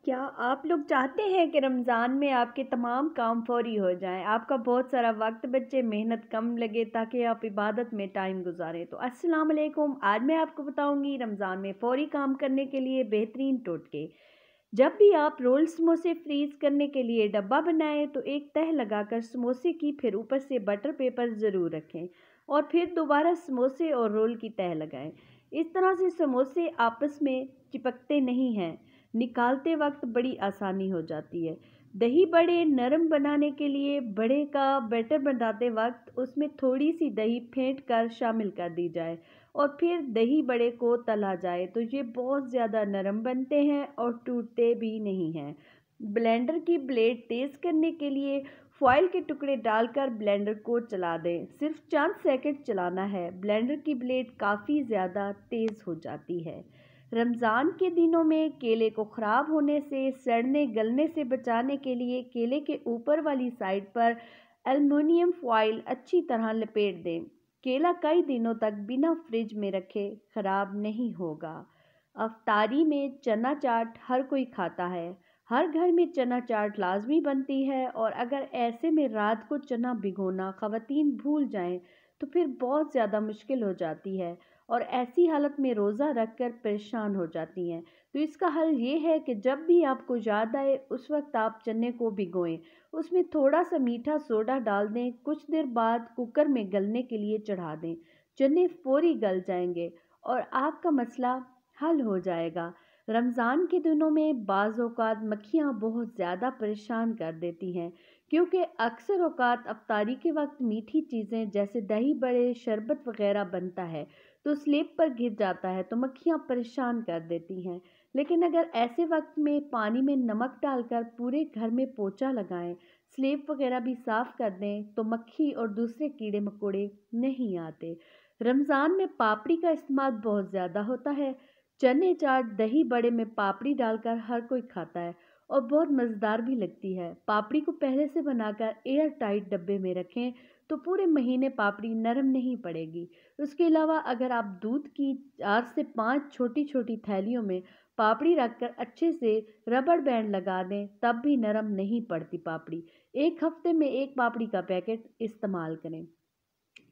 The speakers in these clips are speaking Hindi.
क्या आप लोग चाहते हैं कि रमज़ान में आपके तमाम काम फ़ौरी हो जाएँ, आपका बहुत सारा वक़्त बचे, मेहनत कम लगे ताकि आप इबादत में टाइम गुज़ारें? तो अस्सलाम वालेकुम, आज मैं आपको बताऊँगी रमज़ान में फ़ौरी काम करने के लिए बेहतरीन टोटके। जब भी आप रोल समोसे फ्रीज़ करने के लिए डब्बा बनाएँ तो एक तह लगाकर समोसे की फिर ऊपर से बटर पेपर ज़रूर रखें और फिर दोबारा समोसे और रोल की तह लगाएँ। इस तरह से समोसे आपस में चिपकते नहीं हैं। निकालते वक्त बड़ी आसानी हो जाती है। दही बड़े नरम बनाने के लिए बड़े का बैटर बनाते वक्त उसमें थोड़ी सी दही फेंट कर शामिल कर दी जाए और फिर दही बड़े को तला जाए तो ये बहुत ज़्यादा नरम बनते हैं और टूटते भी नहीं हैं। ब्लेंडर की ब्लेड तेज़ करने के लिए फॉइल के टुकड़े डालकर ब्लेंडर को चला दें। सिर्फ चंद सेकंड चलाना है, ब्लेंडर की ब्लेड काफ़ी ज़्यादा तेज़ हो जाती है। रमज़ान के दिनों में केले को ख़राब होने से, सड़ने गलने से बचाने के लिए केले के ऊपर वाली साइड पर एल्युमिनियम फॉइल अच्छी तरह लपेट दें। केला कई दिनों तक बिना फ्रिज में रखे ख़राब नहीं होगा। अफ्तारी में चना चाट हर कोई खाता है। हर घर में चना चाट लाजमी बनती है और अगर ऐसे में रात को चना भिगोना ख़वातीन भूल जाएं तो फिर बहुत ज़्यादा मुश्किल हो जाती है और ऐसी हालत में रोज़ा रखकर परेशान हो जाती हैं। तो इसका हल ये है कि जब भी आपको याद आए उस वक्त आप चने को भिगोएं, उसमें थोड़ा सा मीठा सोडा डाल दें, कुछ देर बाद कुकर में गलने के लिए चढ़ा दें। चने फौरी गल जाएंगे और आपका मसला हल हो जाएगा। रमज़ान के दिनों में बाज़ औक़ात मक्खियाँ बहुत ज़्यादा परेशान कर देती हैं क्योंकि अक्सर औक़ात अफ्तारी के वक्त मीठी चीज़ें जैसे दही बड़े शरबत वग़ैरह बनता है तो स्लेब पर गिर जाता है तो मक्खियाँ परेशान कर देती हैं। लेकिन अगर ऐसे वक्त में पानी में नमक डालकर पूरे घर में पोंछा लगाएं, स्लेब वग़ैरह भी साफ़ कर दें तो मक्खी और दूसरे कीड़े मकोड़े नहीं आते। रमज़ान में पापड़ी का इस्तेमाल बहुत ज़्यादा होता है। चने चाट दही बड़े में पापड़ी डालकर हर कोई खाता है और बहुत मज़ेदार भी लगती है। पापड़ी को पहले से बनाकर एयर टाइट डब्बे में रखें तो पूरे महीने पापड़ी नरम नहीं पड़ेगी। उसके अलावा अगर आप दूध की 4 से 5 छोटी-छोटी थैलियों में पापड़ी रखकर अच्छे से रबर बैंड लगा दें तब भी नरम नहीं पड़ती पापड़ी। 1 हफ्ते में 1 पापड़ी का पैकेट इस्तेमाल करें।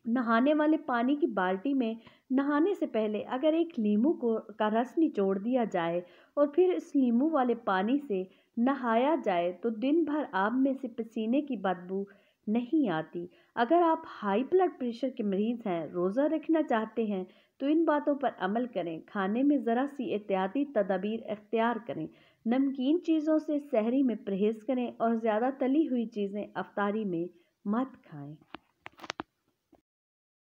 नहाने वाले पानी की बाल्टी में नहाने से पहले अगर एक नींबू को का रस निचोड़ दिया जाए और फिर इस नींबू वाले पानी से नहाया जाए तो दिन भर आप में से पसीने की बदबू नहीं आती। अगर आप हाई ब्लड प्रेशर के मरीज़ हैं, रोज़ा रखना चाहते हैं तो इन बातों पर अमल करें। खाने में ज़रा सी एहतियाती तदाबीर इख्तियार करें। नमकीन चीज़ों से सहरी में परहेज़ करें और ज़्यादा तली हुई चीज़ें अफ्तारी में मत खाएं।